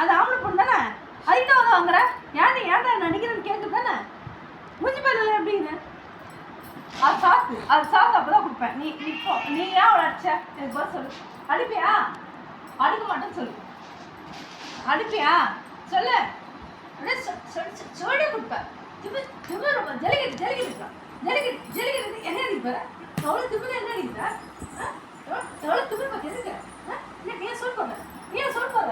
அது ஆம்பளை பொண்ணு தானே, அதுக்கிட்ட வந்து வாங்குற. ஏன் ஏன்டா நடிக்கிறேன்னு கேட்கு தானே. மூஞ்சி பேரில் எப்படிங்க? அது சாப்பிட்டு அப்போ தான் கொடுப்பேன். நீ இப்போ நீ ஏன் அவளை அடிச்ச? எனக்கு பதில் சொல்லு. அடிப்பியா? அடிக்க மாட்டேன்னு சொல்லு. அடிப்பியா சொல்லு. அப்படியே சொல்லி கொடுப்பேன். திமிர் ரொம்ப ஜலிக்கிட்டு என்ன அடிப்ப? எவ்வளோ திமிர் என்ன அடிக்கிற? எவ்வளோ திமிர் பார்த்து எதுக்கு? ஏன் சொல்ல போற?